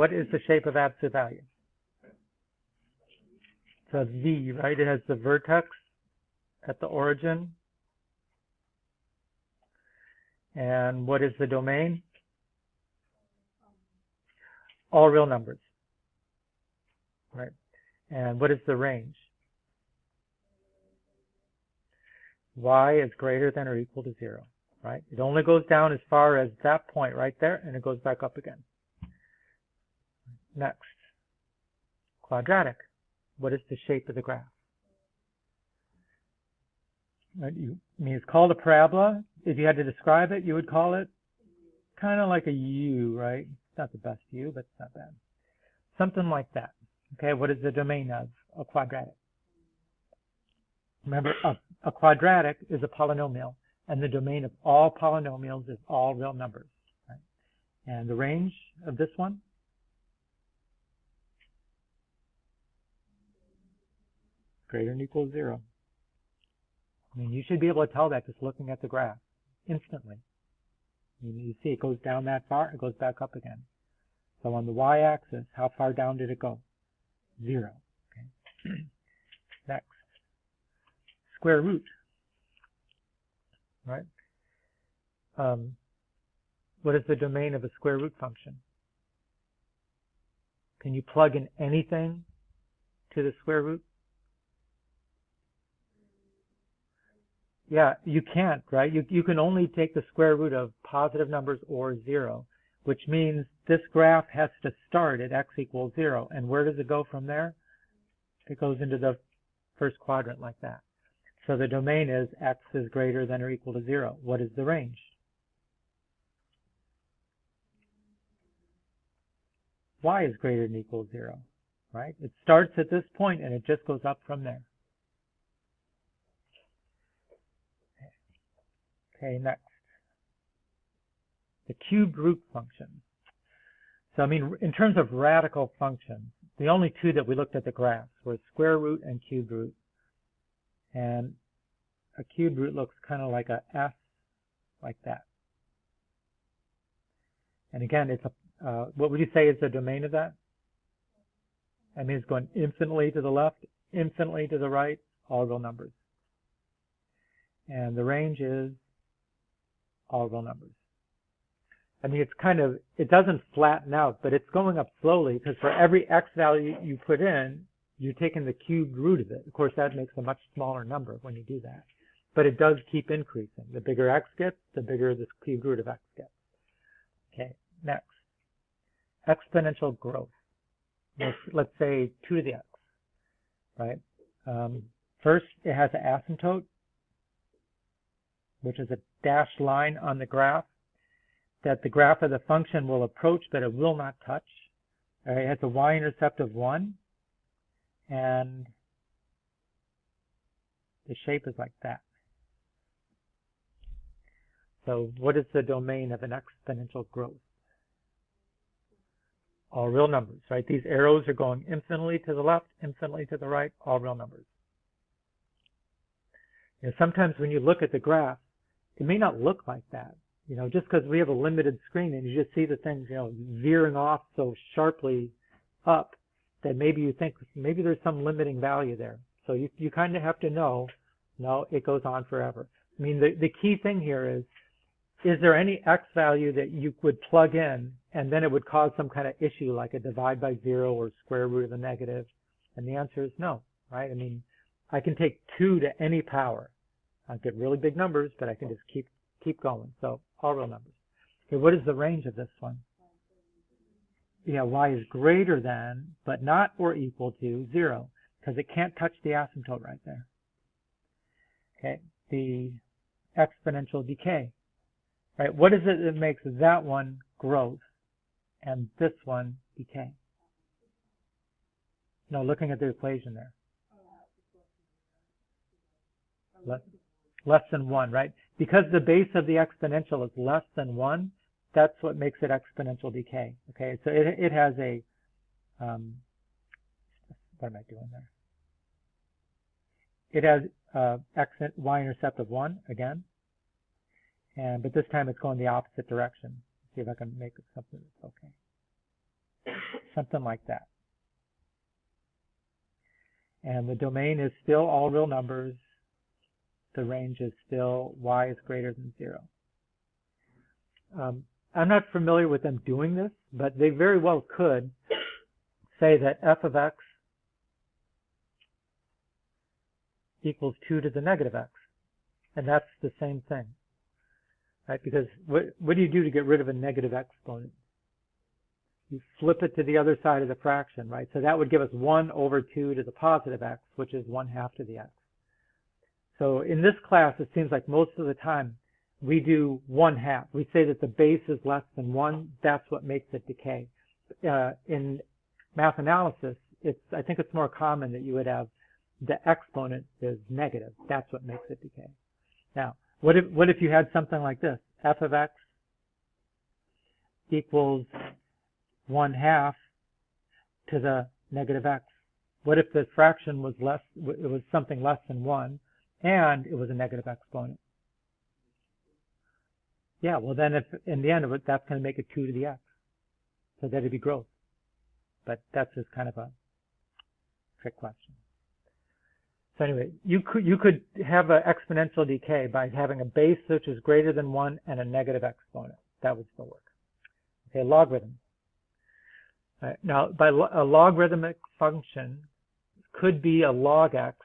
What is the shape of absolute value? It's a V, right? It has the vertex at the origin. And what is the domain? All real numbers, right? And what is the range? Y is greater than or equal to 0, right? It only goes down as far as that point right there, and it goes back up again. Next, quadratic. What is the shape of the graph? Right, it's called a parabola. If you had to describe it, you would call it kind of like a U, right? It's not the best U, but it's not bad. Something like that. Okay, what is the domain of a quadratic? Remember, a quadratic is a polynomial, and the domain of all polynomials is all real numbers. Right? And the range of this one? Greater than or equal to 0. I mean, you should be able to tell that just looking at the graph instantly. You see it goes down that far, it goes back up again. So on the y-axis, how far down did it go? 0. Okay. Next, square root. Right? What is the domain of a square root function? Can you plug in anything to the square root? Yeah, you can't, right? You can only take the square root of positive numbers or 0, which means this graph has to start at x equals 0. And where does it go from there? It goes into the first quadrant like that. So the domain is x is greater than or equal to 0. What is the range? Y is greater than or equal to 0, right? It starts at this point and it just goes up from there. Okay, next. The cubed root function. So, I mean, in terms of radical functions, the only two that we looked at the graphs were square root and cubed root. And a cubed root looks kind of like a S, like that. And again, it's a, what would you say is the domain of that? I mean, it's going infinitely to the left, infinitely to the right, all real numbers. And the range is all real numbers. I mean, it's kind of, it doesn't flatten out, but it's going up slowly because for every x value you put in, you're taking the cubed root of it. Of course, that makes a much smaller number when you do that. But it does keep increasing. The bigger x gets, the bigger this cubed root of x gets. Okay, next. Exponential growth. Let's say 2 to the x, right? First, it has an asymptote, which is a dashed line on the graph that the graph of the function will approach, but it will not touch. It has a y-intercept of 1, and the shape is like that. So what is the domain of an exponential growth? All real numbers, right? These arrows are going infinitely to the left, infinitely to the right, all real numbers. You know, sometimes when you look at the graph, it may not look like that, you know, just because we have a limited screen and you just see the things, you know, veering off so sharply up that maybe you think maybe there's some limiting value there. So you kind of have to know, no, it goes on forever. I mean, the key thing here is there any x value that you would plug in and then it would cause some kind of issue like a divide by 0 or square root of a negative? And the answer is no, right? I mean, I can take 2 to any power. I'll get really big numbers, but I can just keep going. So all real numbers. Okay, what is the range of this one? Yeah, y is greater than, but not or equal to 0, because it can't touch the asymptote right there. Okay, the exponential decay. Right, what is it that makes that one growth and this one decay? No, looking at the equation there. Less than 1, right? Because the base of the exponential is less than 1, that's what makes it exponential decay. Okay, so it has a, what am I doing there? It has y-intercept of 1 again, but this time it's going the opposite direction. See if I can make it something that's okay. something like that. And the domain is still all real numbers. The range is still y is greater than 0. I'm not familiar with them doing this, but they very well could say that f of x equals 2 to the negative x. And that's the same thing, right? Because what do you do to get rid of a negative exponent? You flip it to the other side of the fraction, right? So that would give us 1 over 2 to the positive x, which is 1/2 to the x. So in this class, it seems like most of the time we do 1/2. We say that the base is less than 1. That's what makes it decay. In math analysis, I think it's more common that you would have the exponent is negative. That's what makes it decay. Now, what if you had something like this? F of x equals 1/2 to the negative x. What if the fraction was less? It was something less than 1, and it was a negative exponent. Yeah, well then, if in the end of it, that's going to make it 2 to the x. So that'd be growth. But that's just kind of a trick question. So anyway, you could have an exponential decay by having a base which is greater than 1 and a negative exponent. That would still work. Okay, logarithm. All right, now, by a logarithmic function could be a log x,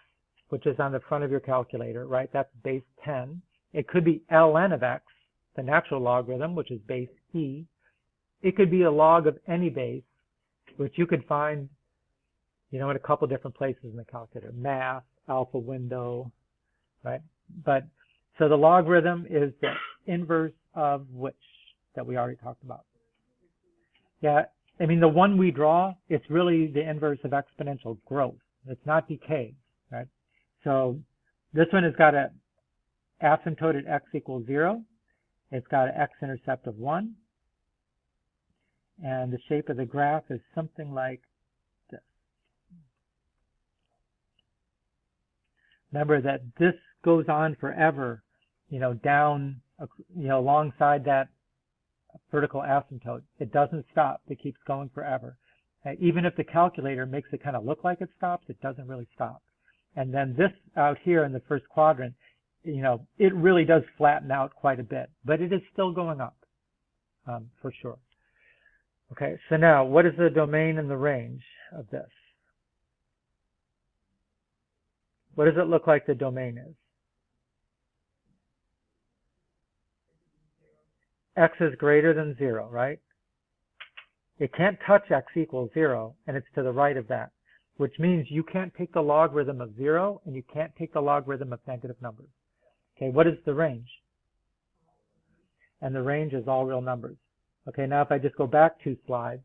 which is on the front of your calculator, right? That's base 10. It could be ln of x, the natural logarithm, which is base e. It could be a log of any base, which you could find, in a couple different places in the calculator. Math, alpha window, right? But so the logarithm is the inverse of which that we already talked about. Yeah, I mean the one we draw, it's really the inverse of exponential growth. It's not decay, right? So this one has got an asymptote at x equals 0. It's got an x-intercept of 1. And the shape of the graph is something like this. Remember that this goes on forever, down, alongside that vertical asymptote. It doesn't stop. It keeps going forever. Even if the calculator makes it kind of look like it stops, it doesn't really stop. And then this out here in the first quadrant, it really does flatten out quite a bit, but it is still going up, for sure. Okay, so now what is the domain and the range of this? What does it look like the domain is? X is greater than 0, right? It can't touch x equals 0, and it's to the right of that, which means you can't take the logarithm of 0, and you can't take the logarithm of negative numbers. Okay, what is the range? And the range is all real numbers. Okay, now if I just go back 2 slides,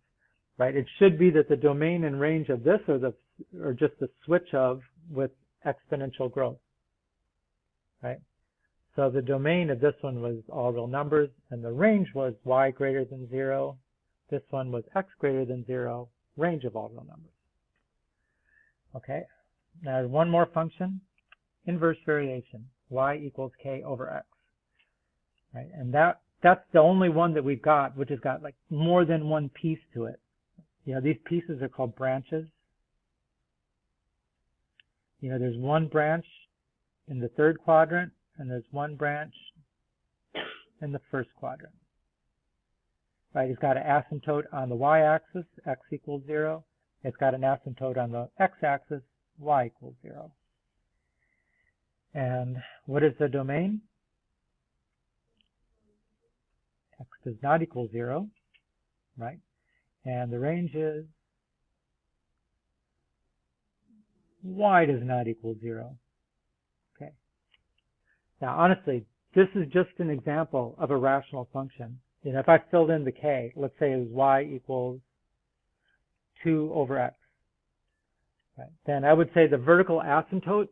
right, it should be that the domain and range of this are just the switch of with exponential growth, right? So the domain of this one was all real numbers, and the range was y greater than 0. This one was x greater than 0, range of all real numbers. Okay, now one more function, inverse variation, y equals k over x, right? And that's the only one that we've got, which has got like more than one piece to it. These pieces are called branches. There's one branch in the third quadrant, and there's one branch in the first quadrant. Right, it's got an asymptote on the y-axis, x equals 0. It's got an asymptote on the x-axis, y equals 0. And what is the domain? X does not equal 0, right? And the range is y does not equal 0. Okay. Now, honestly, this is just an example of a rational function. If I filled in the k, let's say it was y equals 2 over x, right? Then I would say the vertical asymptote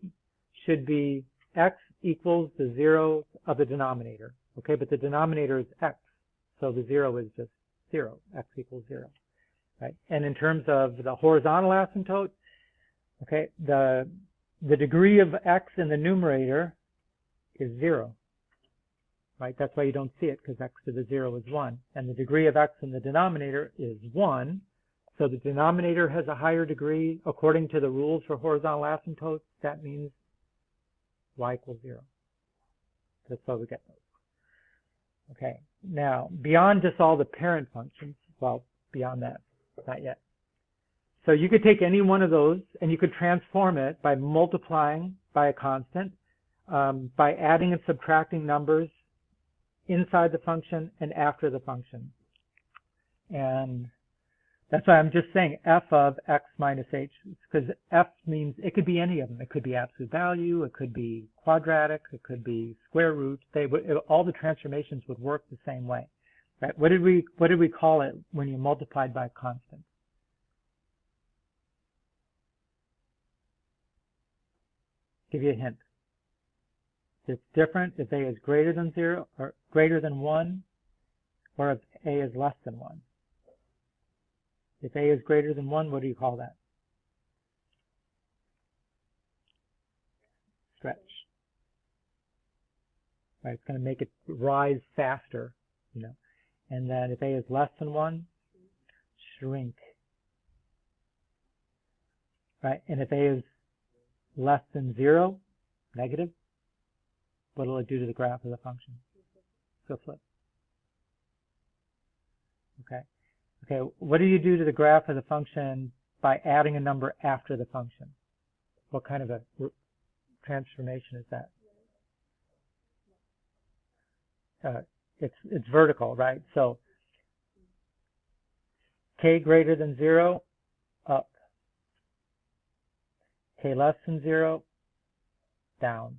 should be x equals the 0 of the denominator. Okay, but the denominator is x, so the 0 is just 0, x equals 0. Right? And in terms of the horizontal asymptote, okay, the degree of x in the numerator is 0. Right? That's why you don't see it, because x to the 0 is 1. And the degree of x in the denominator is 1. So the denominator has a higher degree. According to the rules for horizontal asymptotes, that means y equals 0. That's why we get those. Okay, now beyond just all the parent functions, well, beyond that, not yet. So you could take any one of those and you could transform it by multiplying by a constant, by adding and subtracting numbers inside the function and after the function. And that's why I'm just saying f of x minus h, because f means it could be any of them. It could be absolute value, it could be quadratic, it could be square root. All the transformations would work the same way. Right? What did we call it when you multiplied by a constant? Give you a hint. It's different if a is greater than 0 or greater than 1, or if a is less than 1. If a is greater than 1, what do you call that? Stretch. Right, it's going to make it rise faster, you know. And then if a is less than 1, shrink. Right, and if a is less than 0, negative, what will it do to the graph of the function? So flip. Okay. Okay, what do you do to the graph of the function by adding a number after the function? What kind of a transformation is that? It's vertical, right? So k greater than 0, up. K less than 0, down.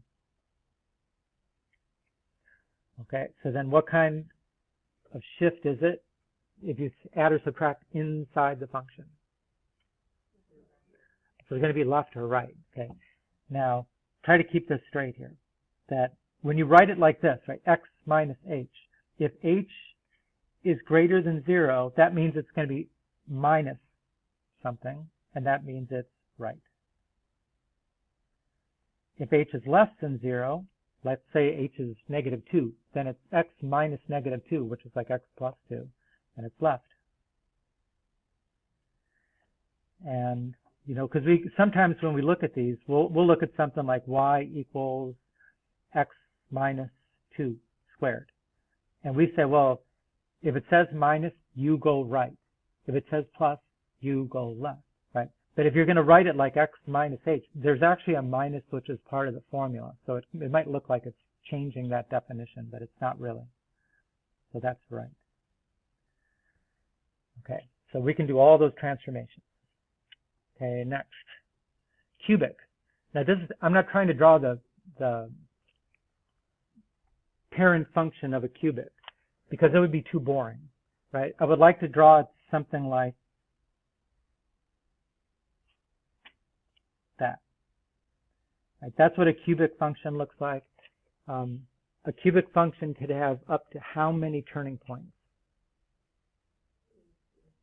Okay, so then what kind of shift is it if you add or subtract inside the function? So it's going to be left or right. Okay. Now, try to keep this straight here. That when you write it like this, right, x minus h, if h is greater than 0, that means it's going to be minus something, and that means it's right. If h is less than 0, let's say h is negative 2, then it's x minus negative 2, which is like x plus 2, and it's left. And, you know, because sometimes when we look at these, we'll look at something like y equals x minus 2 squared. And we say, well, if it says minus, you go right. If it says plus, you go left, right? But if you're going to write it like x minus h, there's actually a minus which is part of the formula. So it might look like it's changing that definition, but it's not really. So that's right. Okay, so we can do all those transformations. Okay, next. Cubic. Now this is, I'm not trying to draw the parent function of a cubic because it would be too boring, right? I would like to draw something like that. Right? That's what a cubic function looks like. A cubic function could have up to how many turning points?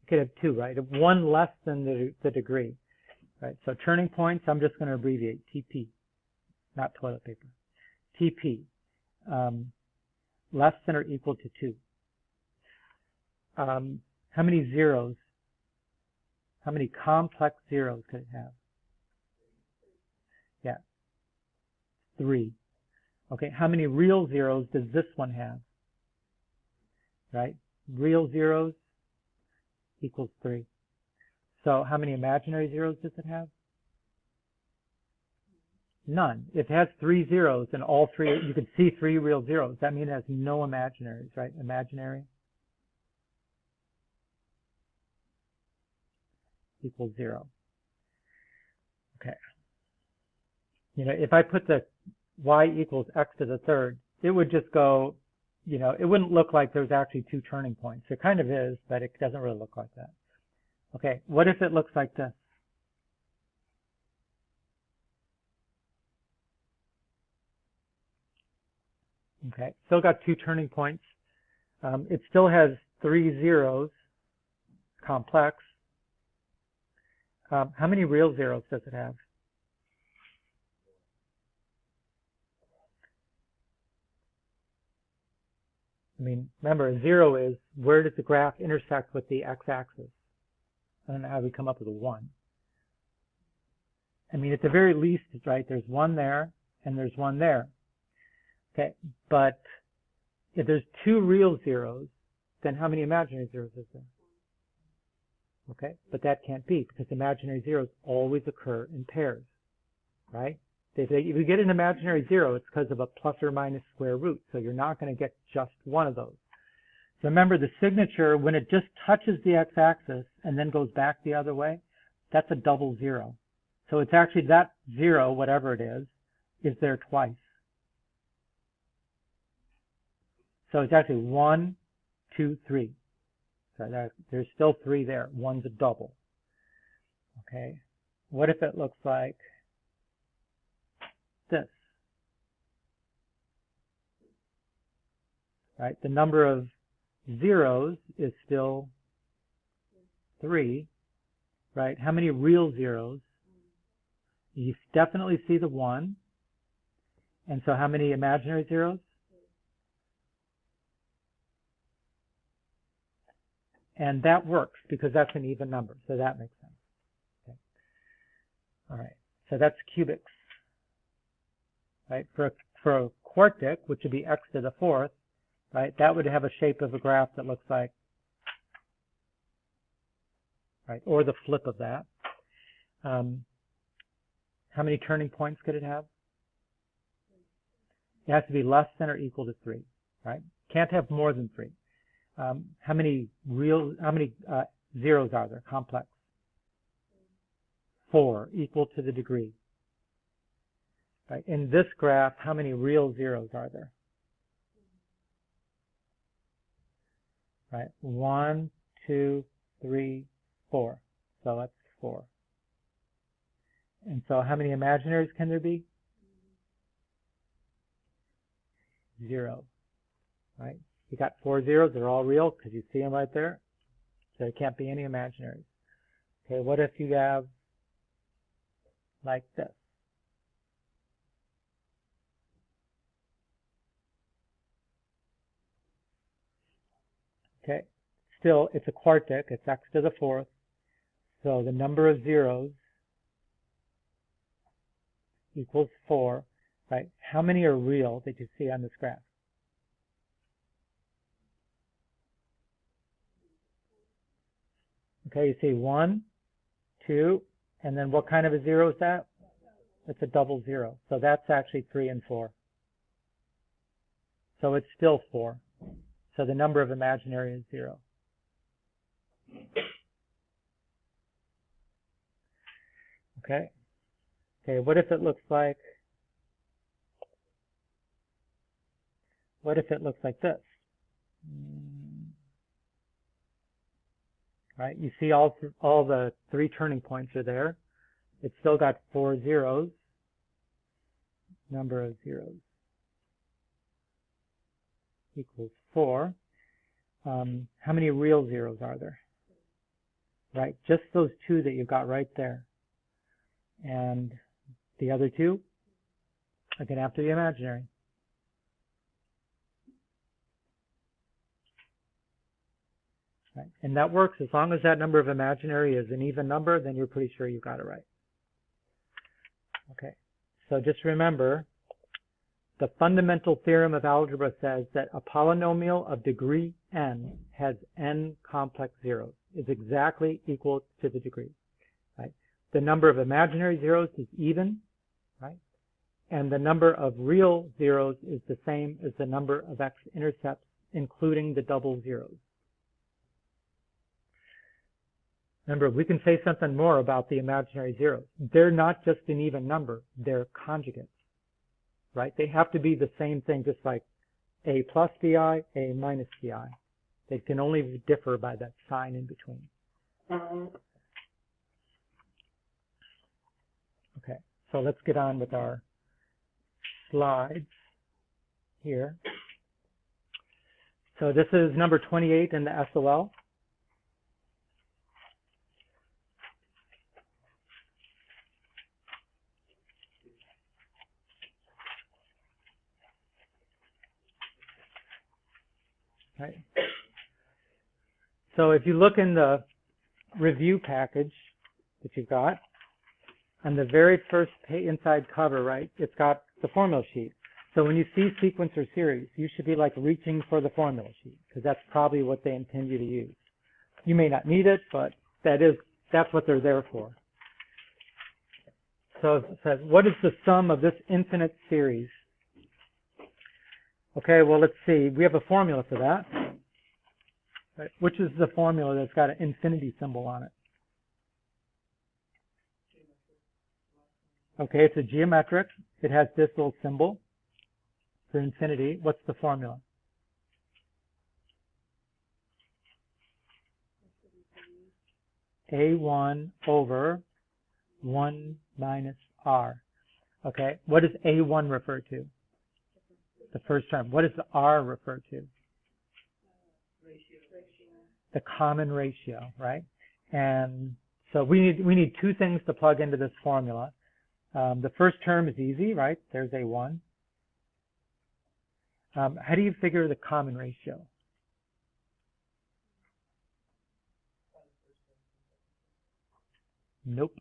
It could have 2, right? One less than the degree, right? So turning points, I'm just going to abbreviate TP, not toilet paper. TP, less than or equal to 2. How many zeros? How many complex zeros could it have? Yeah, 3. Okay, how many real zeros does this one have? Right? Real zeros equals 3. So how many imaginary zeros does it have? None. If it has 3 zeros and all 3, you could see 3 real zeros. That means it has no imaginaries, right? Imaginary equals 0. Okay. You know, if I put the y equals x to the third, it would just go, you know, it wouldn't look like there's actually 2 turning points. It kind of is, but it doesn't really look like that. Okay, what if it looks like this? Okay, still got 2 turning points. It still has 3 zeros, complex. How many real zeros does it have? I mean, remember, a 0 is where does the graph intersect with the x-axis? I don't know how we come up with a 1. I mean, at the very least, right, there's 1 there and there's 1 there. Okay, but if there's 2 real zeros, then how many imaginary zeros is there? Okay, but that can't be because imaginary zeros always occur in pairs, right? If you get an imaginary zero, it's because of a plus or minus square root, so you're not going to get just one of those. So remember, the signature, when it just touches the x-axis and then goes back the other way, that's a double zero. So it's actually that 0, whatever it is there twice. So it's actually 1, 2, 3. So there's still 3 there. 1's a double. Okay. What if it looks like this? Right. The number of zeros is still 3. Right. How many real zeros? You definitely see the 1. And so how many imaginary zeros? And that works because that's an even number, so that makes sense. Okay. All right, so that's cubics. Right, for a quartic, which would be x to the 4th, right, that would have a shape of a graph that looks like, right, or the flip of that. How many turning points could it have? It has to be less than or equal to 3, right? Can't have more than 3. How many zeros are there, complex? 4, equal to the degree. Right. In this graph, how many real zeros are there? Right. 1, 2, 3, 4. So that's 4. And so how many imaginaries can there be? 0. Right. You got 4 zeros, they're all real because you see them right there. So there can't be any imaginaries. Okay, what if you have like this? Okay, still it's a quartic, it's x to the 4th. So the number of zeros equals 4, right? How many are real that you see on this graph? Okay, you see 1, 2, and then what kind of a 0 is that? It's a double 0. So that's actually 3 and 4. So it's still 4. So the number of imaginary is 0. Okay. Okay, what if it looks like this? Right, you see all the 3 turning points are there. It's still got 4 zeros. Number of zeros equals 4. How many real zeros are there? Right, just those 2 that you've got right there. And the other 2 are going to have to be imaginary. Right, and that works as long as that number of imaginary is an even number, then you're pretty sure you've got it right. Okay, so just remember, the fundamental theorem of algebra says that a polynomial of degree n has n complex zeros, is exactly equal to the degree. Right? The number of imaginary zeros is even, right? And the number of real zeros is the same as the number of x-intercepts, including the double zeros. Remember, we can say something more about the imaginary zeros. They're not just an even number, they're conjugates, right? They have to be the same thing, just like a plus bi, a minus bi. They can only differ by that sign in between. Okay, so let's get on with our slides here. So this is number 28 in the SOL. Right. So if you look in the review package that you've got, on the very first inside cover, right, it's got the formula sheet. So when you see sequence or series, you should be like reaching for the formula sheet, because that's probably what they intend you to use. You may not need it, but that's what they're there for. So it says, what is the sum of this infinite series? Okay, well, let's see. We have a formula for that. Right? Which is the formula that's got an infinity symbol on it? Okay, it's a geometric. It has this little symbol for infinity. What's the formula? A1 over 1 minus R. Okay, what does A1 refer to? The first term. What does the R refer to? The common ratio, right? And so we need two things to plug into this formula. The first term is easy, right? There's A1. How do you figure the common ratio? Nope.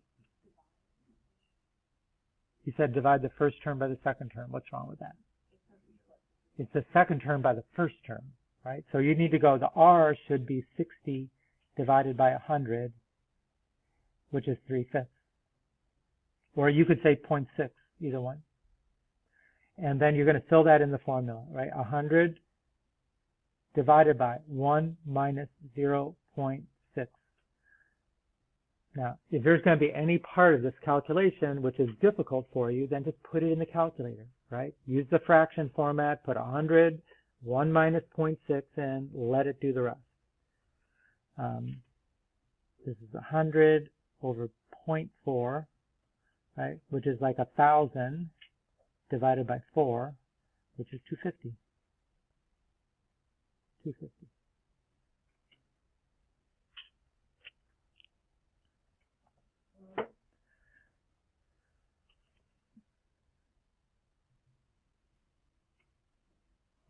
You said divide the first term by the second term. What's wrong with that? It's the second term by the first term, right? So you need to go, the R should be 60 divided by 100, which is 3/5. Or you could say 0.6, either one. And then you're going to fill that in the formula, right? 100 divided by 1 minus 0.6. Now, if there's going to be any part of this calculation which is difficult for you, then just put it in the calculator, right? Use the fraction format, put 100, 1 minus 0.6 in, let it do the rest. This is 100 over 0.4, right, which is like 1,000 divided by 4, which is 250. 250.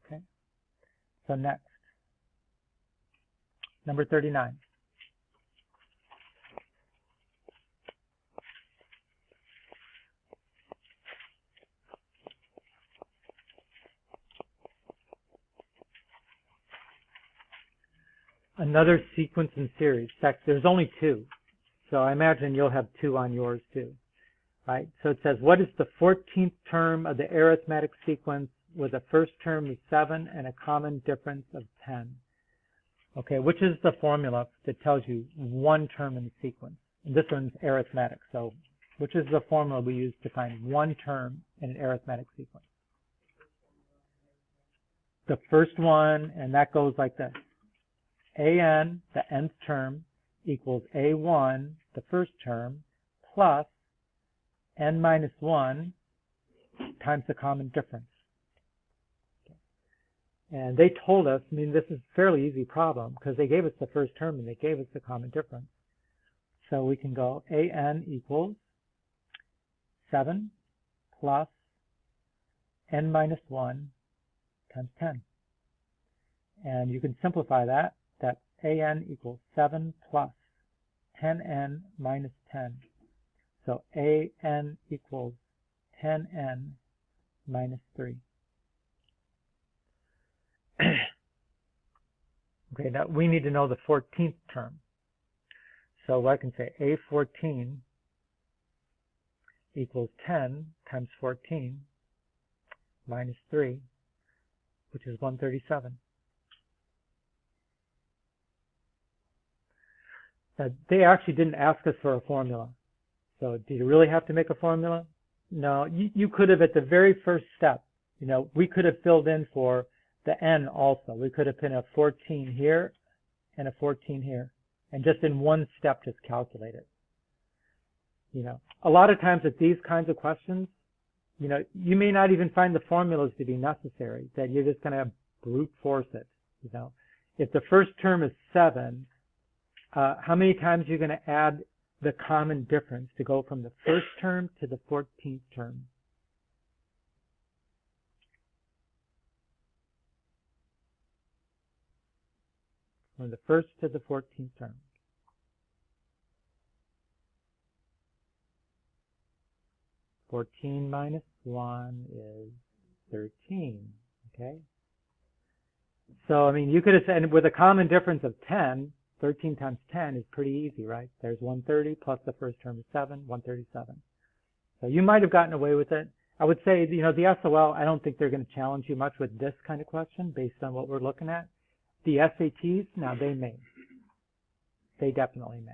Okay. So next, number 39. Another sequence and series. In fact, there's only two. So I imagine you'll have two on yours too. Right? So it says, what is the 14th term of the arithmetic sequence with a first term of 7 and a common difference of 10? Okay, which is the formula that tells you one term in the sequence? And this one's arithmetic. So which is the formula we use to find one term in an arithmetic sequence? The first one, and that goes like this. AN, the nth term, equals A1, the first term, plus n minus 1 times the common difference. And they told us, I mean, this is a fairly easy problem because they gave us the first term and they gave us the common difference. So we can go AN equals 7 plus n minus 1 times 10. And you can simplify that. That's AN equals 7 plus 10n minus 10. So AN equals 10n minus 3. Okay, now we need to know the 14th term. So I can say A14 equals 10 times 14 minus 3, which is 137. Now, they actually didn't ask us for a formula. So do you really have to make a formula? No, you could have at the very first step, you know, we could have filled in for the n also. We could have put a 14 here and a 14 here. And just in one step, just calculate it. You know, a lot of times at these kinds of questions, you know, you may not even find the formulas to be necessary, that you're just going to brute force it. You know, if the first term is 7, how many times are you going to add the common difference to go from the first term to the 14th term? From the first to the 14th term. 14 minus 1 is 13. Okay? So, I mean, you could have said, with a common difference of 10, 13 times 10 is pretty easy, right? There's 130 plus the first term is 7, 137. So you might have gotten away with it. I would say, you know, the SOL, I don't think they're going to challenge you much with this kind of question based on what we're looking at. The SATs, now they may. They definitely may.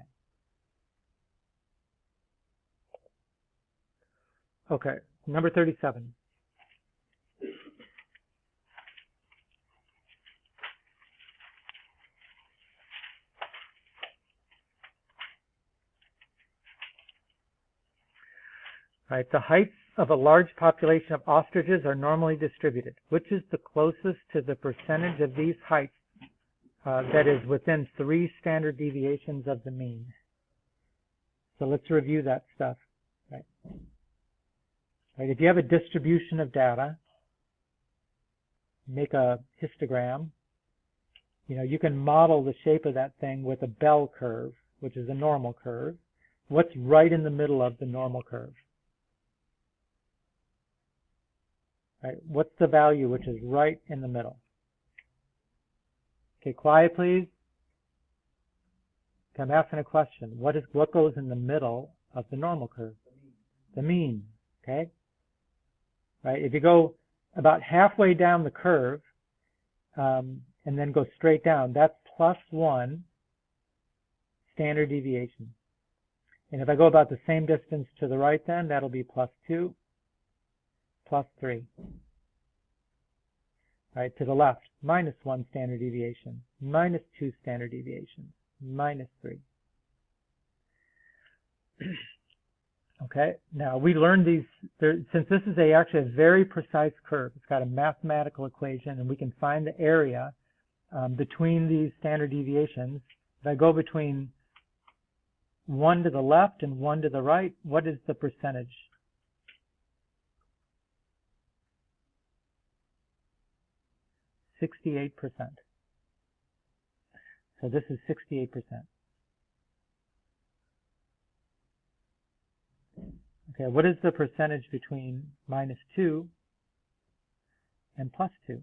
Okay, number 37. Right, the heights of a large population of ostriches are normally distributed. Which is the closest to the percentage of these heights that is within 3 standard deviations of the mean? So let's review that stuff. Right. Right, if you have a distribution of data, make a histogram, you know, you can model the shape of that thing with a bell curve, which is a normal curve. What's right in the middle of the normal curve? Right, what's the value which is right in the middle? Okay, quiet please. Okay, I'm asking a question. What goes in the middle of the normal curve? The mean. Okay? Right, if you go about halfway down the curve and then go straight down, that's plus 1 standard deviation. And if I go about the same distance to the right then, that'll be plus 2, plus 3. Right, to the left, minus 1 standard deviation, minus 2 standard deviations, minus 3. Okay, now we learned these, since this is actually a very precise curve, it's got a mathematical equation, and we can find the area between these standard deviations. If I go between 1 to the left and 1 to the right, what is the percentage? 68%. So this is 68%. Okay, what is the percentage between minus 2 and plus 2?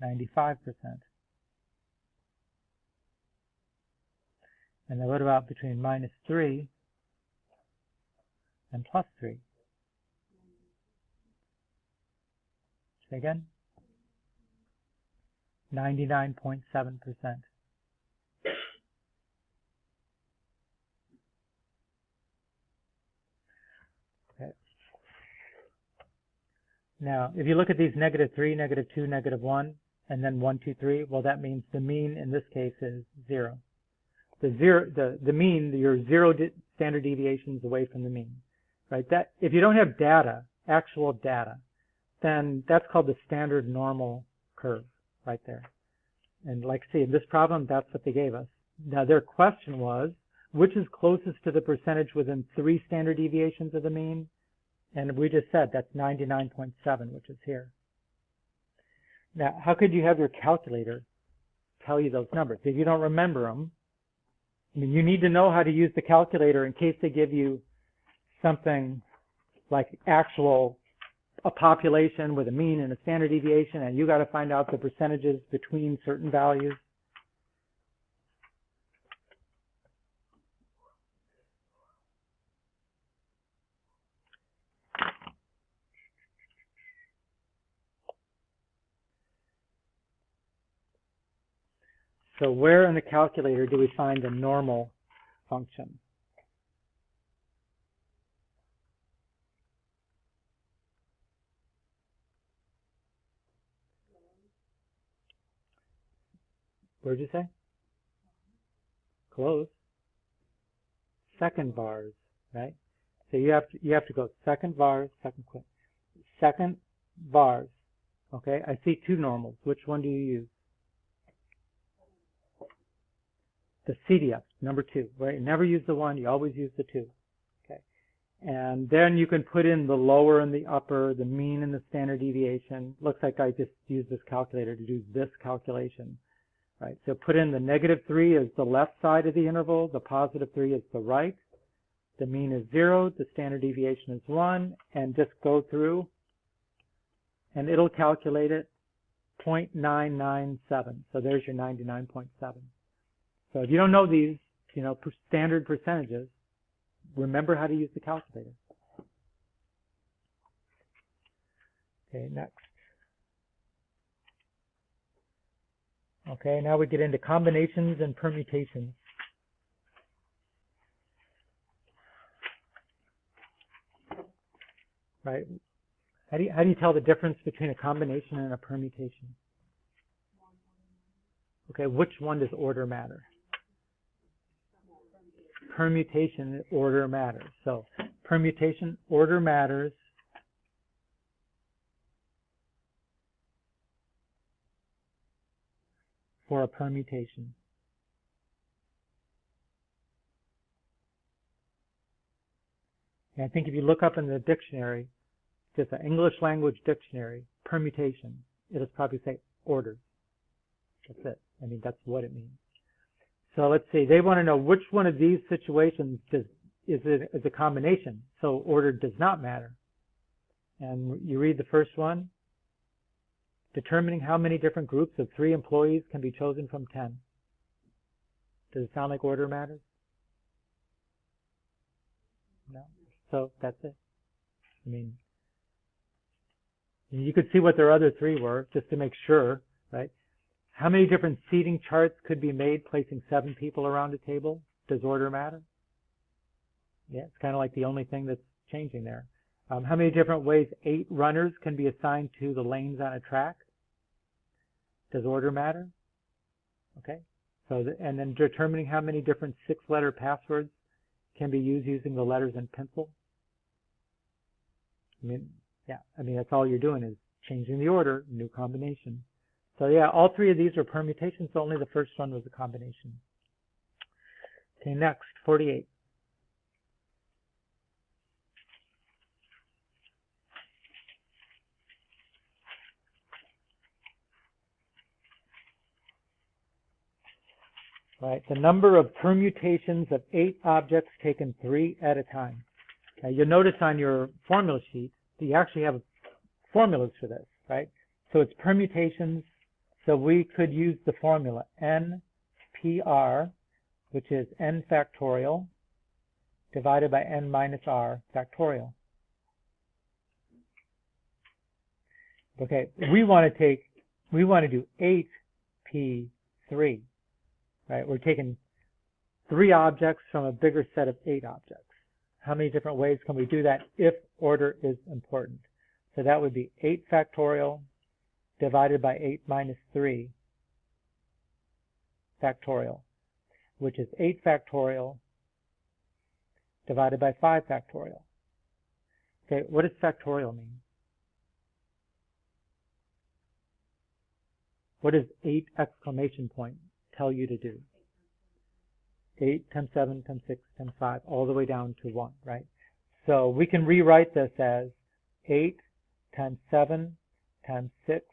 95%. And then what about between minus 3 and plus 3? Say again? 99.7%. Okay. Now, if you look at these negative 3, negative 2, negative 1, and then 1, 2, 3, well, that means the mean in this case is 0. The mean, your 0 standard deviations away from the mean, right? That if you don't have data, actual data, then that's called the standard normal curve right there. And like see, in this problem, that's what they gave us. Now their question was, which is closest to the percentage within 3 standard deviations of the mean? And we just said that's 99.7, which is here. Now, how could you have your calculator tell you those numbers? If you don't remember them, I mean, you need to know how to use the calculator in case they give you something like a population with a mean and a standard deviation, and you got to find out the percentages between certain values. So where in the calculator do we find the normal function? Where'd you say? Close. Second vars, right? So you have to go second vars, second vars. Okay, I see 2 normals. Which one do you use? The CDF, number 2, right? You never use the 1, you always use the 2. Okay. And then you can put in the lower and the upper, the mean and the standard deviation. Looks like I just used this calculator to do this calculation. right? So put in the -3 is the left side of the interval, the +3 is the right, the mean is 0, the standard deviation is 1, and just go through, and it'll calculate it 0.997. So there's your 99.7. So if you don't know these, standard percentages, remember how to use the calculator. Okay, next. Okay, now we get into combinations and permutations. Right? How do you tell the difference between a combination and a permutation? Okay, which one does order matter? Permutation, order matters. So permutation, order matters. For a permutation. And I think if you look up in the dictionary, just an English language dictionary, permutation, it'll probably say orders. That's it. I mean, that's what it means. So let's see. They want to know which one of these situations is a combination. So order does not matter. And you read the first one. Determining how many different groups of 3 employees can be chosen from 10. Does it sound like order matters? No. So that's it. I mean, you could see what their other 3 were just to make sure, right? How many different seating charts could be made placing 7 people around a table? Does order matter? Yeah, it's kind of like the only thing that's changing there. How many different ways 8 runners can be assigned to the lanes on a track? Does order matter? Okay. So, and then determining how many different 6-letter passwords can be used using the letters in pencil. I mean, yeah, that's all you're doing is changing the order, new combination. So yeah, all 3 of these are permutations, so only the first one was a combination. Okay, next, 48. Right, the number of permutations of 8 objects taken 3 at a time. Okay, you'll notice on your formula sheet that you actually have formulas for this, right? So it's permutations, so we could use the formula NPR, which is n factorial, divided by n minus r factorial. Okay, we want to do 8p3. Right, we're taking 3 objects from a bigger set of 8 objects. How many different ways can we do that if order is important? So that would be 8 factorial divided by 8 minus 3 factorial, which is 8 factorial divided by 5 factorial. Okay, what does factorial mean? What does 8 exclamation point tell you to do? 8 times 7 times 6 times 5, all the way down to 1, right? So we can rewrite this as 8 times 7 times 6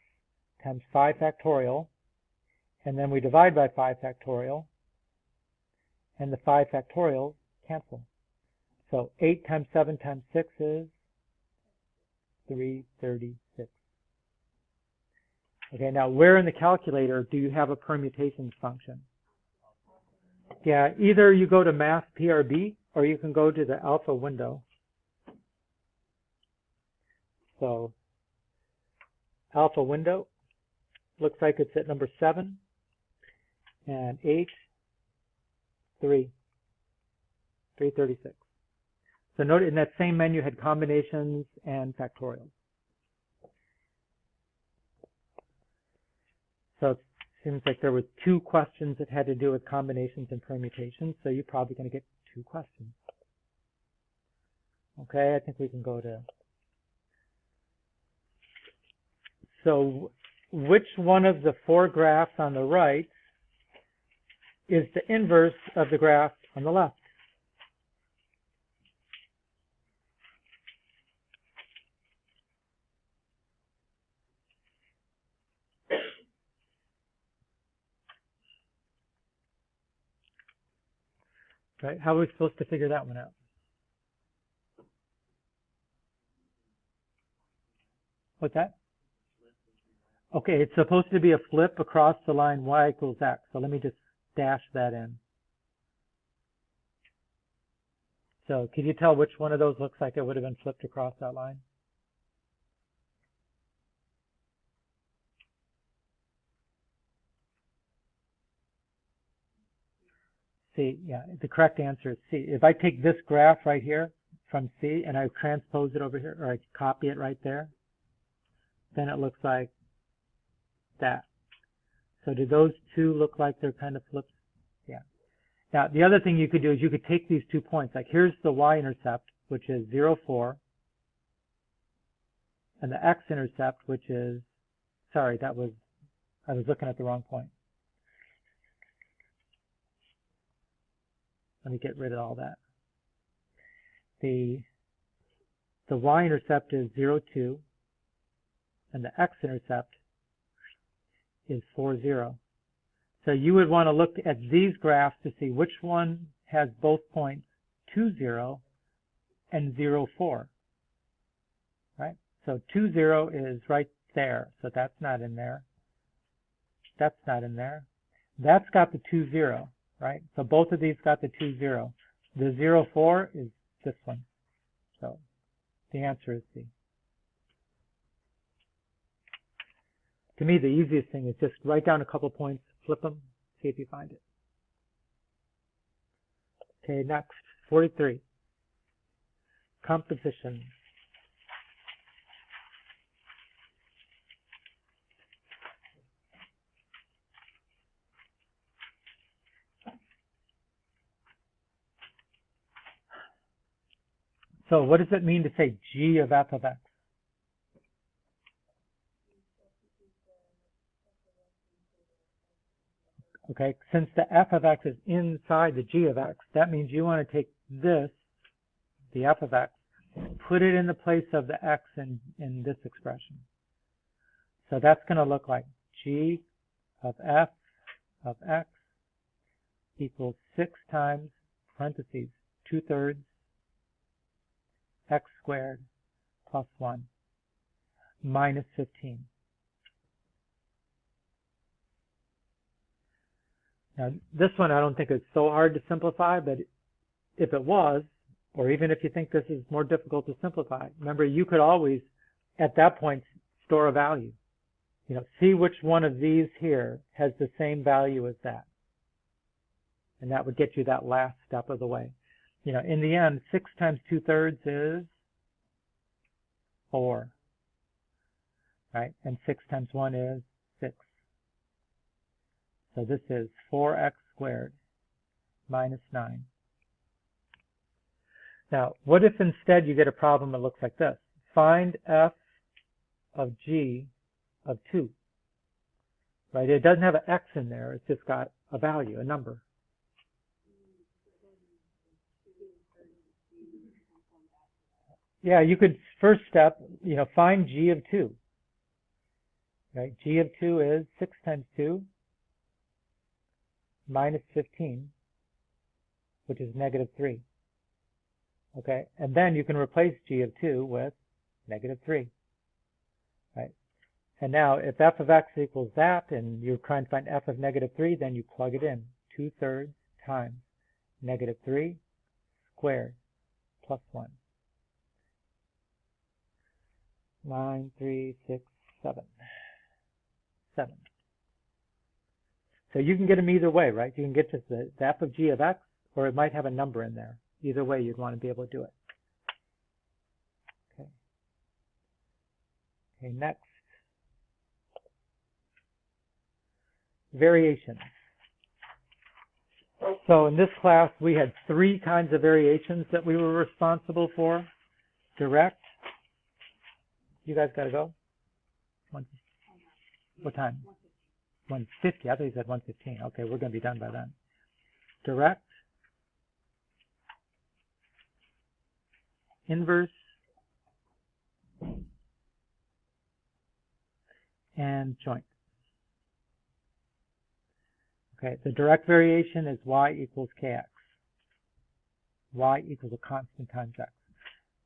times 5 factorial, and then we divide by 5 factorial, and the 5 factorials cancel. So 8 times 7 times 6 is 336. Okay, now where in the calculator do you have a permutations function? Yeah, either you go to Math PRB or you can go to the alpha window. So alpha window looks like it's at number 7 and 8, 336. So note in that same menu had combinations and factorials. So it seems like there were 2 questions that had to do with combinations and permutations, so you're probably going to get 2 questions. Okay, I think we can go to... So which one of the 4 graphs on the right is the inverse of the graph on the left? Right? How are we supposed to figure that one out? What's that? Okay, it's supposed to be a flip across the line y equals x. So let me just dash that in. So can you tell which one of those looks like it would have been flipped across that line? C, yeah, the correct answer is C. If I take this graph right here from C and I transpose it over here, or I copy it right there, then it looks like that. So do those two look like they're kind of flipped? Yeah. Now, the other thing you could do is you could take these 2 points. Like here's the y-intercept, which is 0, 4. And the x-intercept, which is, sorry, I was looking at the wrong point. Let me get rid of all that. The y-intercept is 0, 2. And the x-intercept is 4, 0. So you would want to look at these graphs to see which one has both points 2, 0 and 0, 4. Right? So 2, 0 is right there. So that's not in there. That's not in there. That's got the 2, 0. Right? So both of these got the 2, 0. The 0, 4 is this one. So the answer is C. To me, the easiest thing is just write down a couple points, flip them, see if you find it. Okay, next, 43. Composition. So what does it mean to say g of f of x? Okay, since the f of x is inside the g of x, that means you want to take this, the f of x, put it in the place of the x in this expression. So that's going to look like g of f of x equals 6 times, parentheses, 2/3 x squared plus 1 minus 15. Now, this one I don't think is so hard to simplify, but if it was, or even if you think this is more difficult to simplify, remember you could always, at that point, store a value. You know, see which one of these here has the same value as that. And that would get you that last step of the way. You know, in the end, 6 times 2/3 is 4. Right? And 6 times 1 is 6. So this is 4x squared minus 9. Now, what if instead you get a problem that looks like this? Find f of g of 2. Right? It doesn't have an x in there. It's just got a value, a number. Yeah, you could, first step, you know, find g of 2. Right? G of 2 is 6 times 2 minus 15, which is negative 3. Okay, and then you can replace g of 2 with negative 3. Right? And now, if f of x equals that, and you're trying to find f of negative 3, then you plug it in. 2/3 times negative 3 squared plus 1. 9, 3, 6, 7. 7. So you can get them either way, right? You can get just the f of g of x, or it might have a number in there. Either way, you'd want to be able to do it. Okay. Okay, next. Variations. So in this class, we had 3 kinds of variations that we were responsible for. Direct. You guys got to go? What time? 1:50. I thought you said 1:15. Okay, we're going to be done by then. Direct. Inverse. And joint. Okay, the direct variation is y equals kx. y equals a constant times x.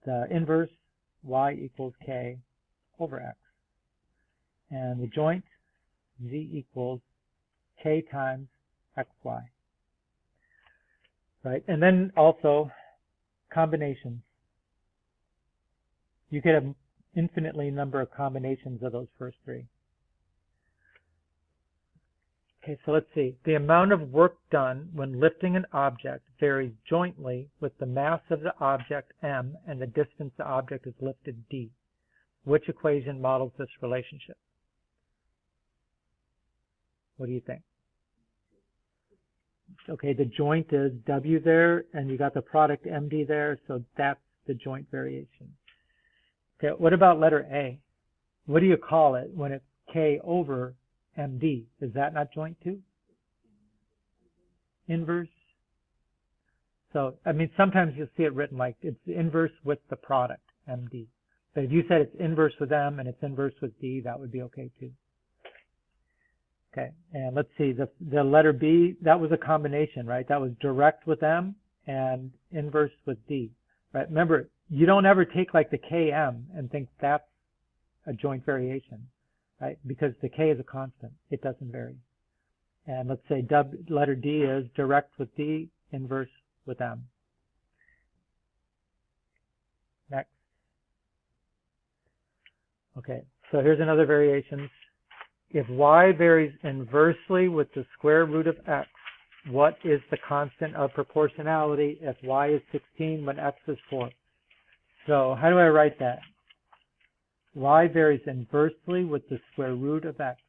The inverse, y equals k over x. And the joint, z equals k times xy. Right? And then also combinations. You could have infinitely number of combinations of those first three. Okay, so let's see. The amount of work done when lifting an object varies jointly with the mass of the object m and the distance the object is lifted d. Which equation models this relationship? What do you think? Okay, the joint is w there, and you got the product md there, so that's the joint variation. Okay, what about letter A? What do you call it when it's k over md? Is that not joint too? Inverse? So, I mean, sometimes you'll see it written like it's inverse with the product, md. But if you said it's inverse with m and it's inverse with d, that would be okay too. Okay, and let's see, the letter B, that was a combination, right? That was direct with M and inverse with D, right? Remember, you don't ever take like the Km and think that's a joint variation, right? Because the K is a constant. It doesn't vary. And let's say letter D is direct with D, inverse with M. Next. Okay, so here's another variation. If y varies inversely with the square root of x, what is the constant of proportionality if y is 16 when x is 4? So how do I write that? Y varies inversely with the square root of x.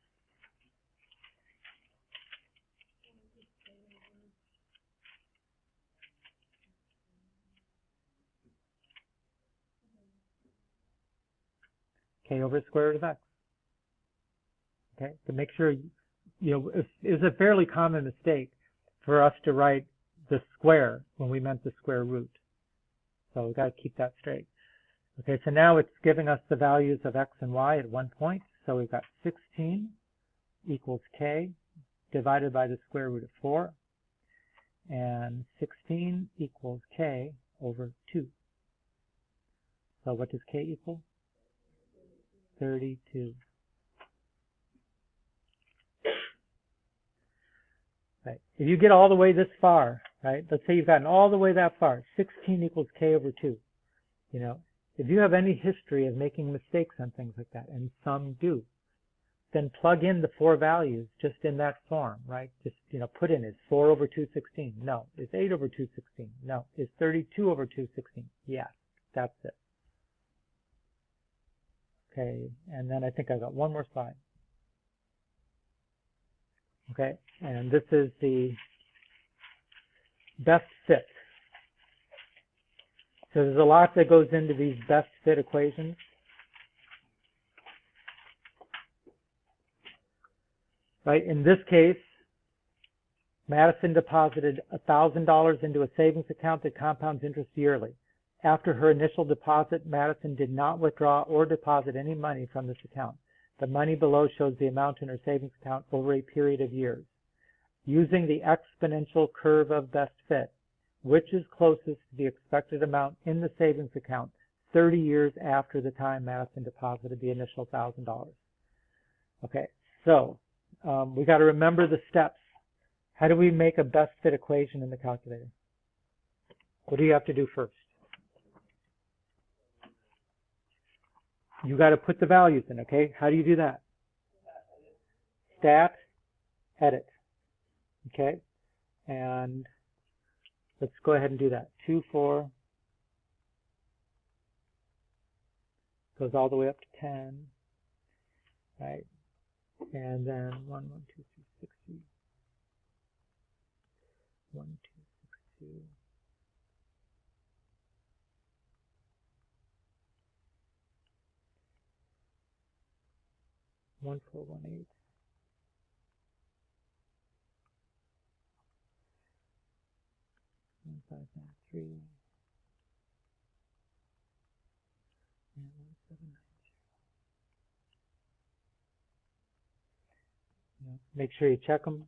K over square root of x. Okay, to make sure, it's a fairly common mistake for us to write the square when we meant the square root. So we've got to keep that straight. Okay, so now it's giving us the values of x and y at one point. So we've got 16 equals k divided by the square root of 4. And 16 equals k over 2. So what does k equal? 32. Right. If you get all the way this far, right, let's say you've gotten all the way that far, 16 equals k over 2. If you have any history of making mistakes on things like that, and some do, then plug in the 4 values just in that form, right? Just, put in, is 4 over 2 16? No. Is 8 over 2 16? No. Is 32 over 2 16? Yes. That's it. Okay, and then I think I got one more slide. Okay, and this is the best fit. So there's a lot that goes into these best fit equations. Right, in this case, Madison deposited $1,000 into a savings account that compounds interest yearly. After her initial deposit, Madison did not withdraw or deposit any money from this account. The money below shows the amount in her savings account over a period of years. Using the exponential curve of best fit, which is closest to the expected amount in the savings account 30 years after the time Madison deposited the initial $1,000? Okay, so we got to remember the steps. How do we make a best fit equation in the calculator? What do you have to do first? You got to put the values in, okay? How do you do that? Stat, edit, okay? And let's go ahead and do that. 2, 4, goes all the way up to 10, right? And then 1, 1, 2, 3, 60, 1, 2, 6, 2. 1418. 1593 and 1790. Make sure you check them,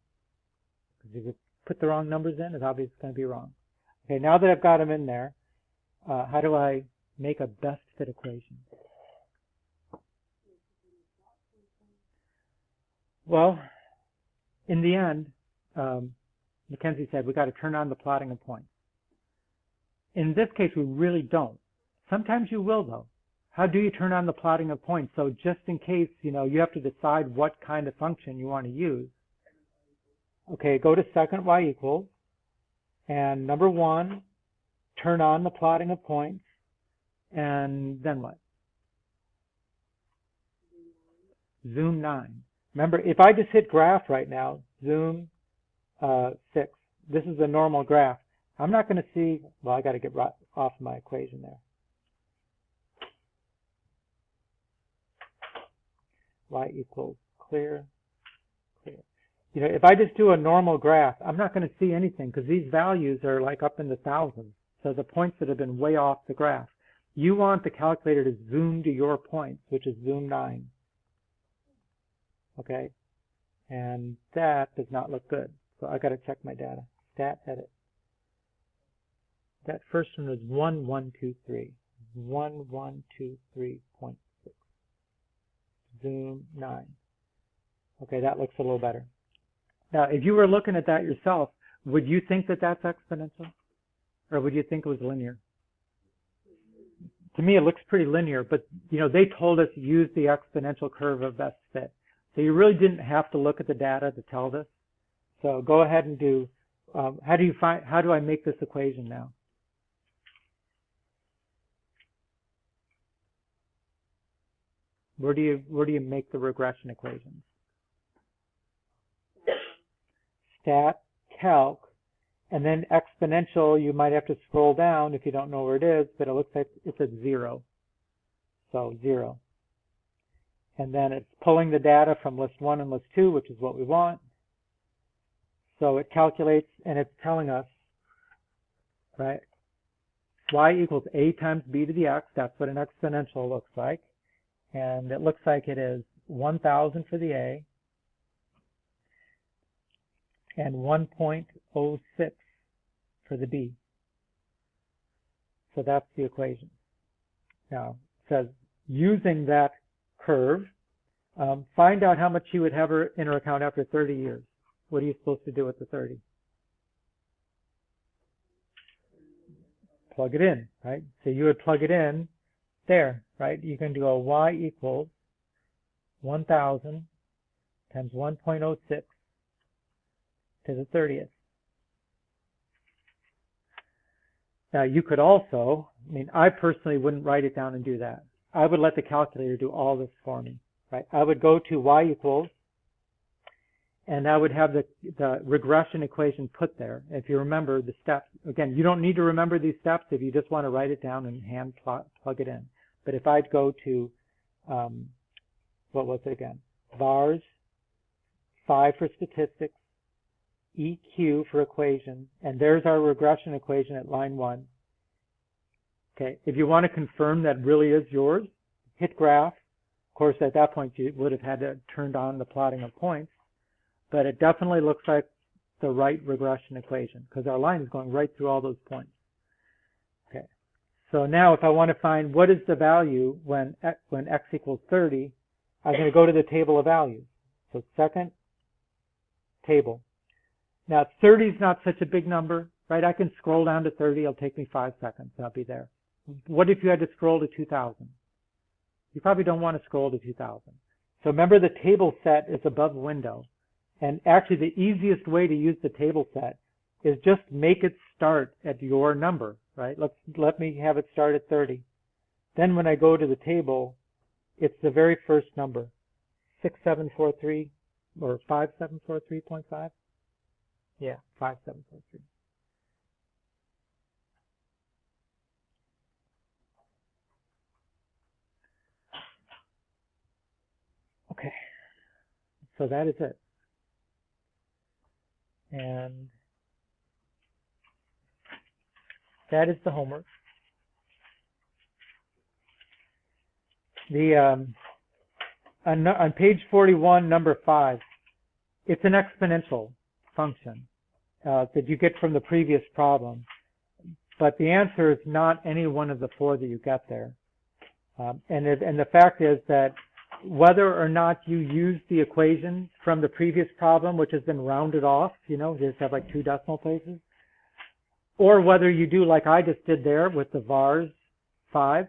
because if you put the wrong numbers in, it's obviously going to be wrong. Okay, now that I've got them in there, how do I make a best fit equation? Well, in the end, Mackenzie said we got to turn on the plotting of points. In this case, we really don't. Sometimes you will, though. How do you turn on the plotting of points? So just in case, you have to decide what kind of function you want to use. Okay, go to second y equals, and number 1, turn on the plotting of points, and then what? Zoom 9. Remember, if I just hit graph right now, zoom 6, this is a normal graph. I'm not going to see, well, I got to get right off my equation there. Y equals clear, clear. If I just do a normal graph, I'm not going to see anything because these values are like up in the thousands. So the points that have been way off the graph. You want the calculator to zoom to your points, which is zoom 9. Okay? And that does not look good. So I got to check my data. Stat edit. That first one was 1123. 1123.6. Zoom 9. Okay, that looks a little better. Now, if you were looking at that yourself, would you think that that's exponential? Or would you think it was linear? To me, it looks pretty linear, but they told us use the exponential curve of best fit. So you really didn't have to look at the data to tell this. So go ahead and do, how do I make this equation now? Where do you make the regression equations? Stat, calc, and then exponential, you might have to scroll down if you don't know where it is, but it looks like it's at 0. So 0. And then it's pulling the data from list 1 and list 2, which is what we want. So it calculates, and it's telling us, right, y equals a times b to the x. That's what an exponential looks like. And it looks like it is 1,000 for the a and 1.06 for the b. So that's the equation. Now, it says, using that curve, find out how much you would have in her account after 30 years. What are you supposed to do with the 30? Plug it in, right? So you would plug it in there, right? You can go y equals 1,000 times 1.06 to the 30th. Now you could also, I personally wouldn't write it down and do that. I would let the calculator do all this for me, right? I would go to y equals, and I would have the regression equation put there. If you remember the steps, again, you don't need to remember these steps if you just want to write it down and hand plug it in. But if I'd go to, what was it again? Vars, 5 for statistics, EQ for equation, and there's our regression equation at line 1. Okay, if you want to confirm that really is yours, hit graph. Of course, at that point, you would have had to turn on the plotting of points, but it definitely looks like the right regression equation because our line is going right through all those points. Okay, so now if I want to find what is the value when x equals 30, I'm going to go to the table of values. So second table. Now 30 is not such a big number, right? I can scroll down to 30. It'll take me 5 seconds. I'll be there. What if you had to scroll to 2,000? You probably don't want to scroll to 2,000. So remember the table set is above window. And actually the easiest way to use the table set is just make it start at your number, right? Let me have it start at 30. Then when I go to the table, it's the very first number, 6743 or 5743.5. Yeah, 5743. Okay, so that is it. And that is the homework. On page 41, number 5, it's an exponential function that you get from the previous problem. but the answer is not any one of the four that you get there. And the fact is that whether or not you use the equation from the previous problem, which has been rounded off, you just have like 2 decimal places, or whether you do like I just did there with the vars 5,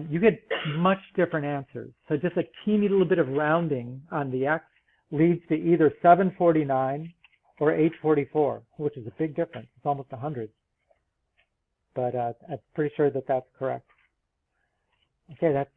you get much different answers. So just a teeny little bit of rounding on the x leads to either 749 or 844, which is a big difference. It's almost 100. But I'm pretty sure that that's correct. Okay, that's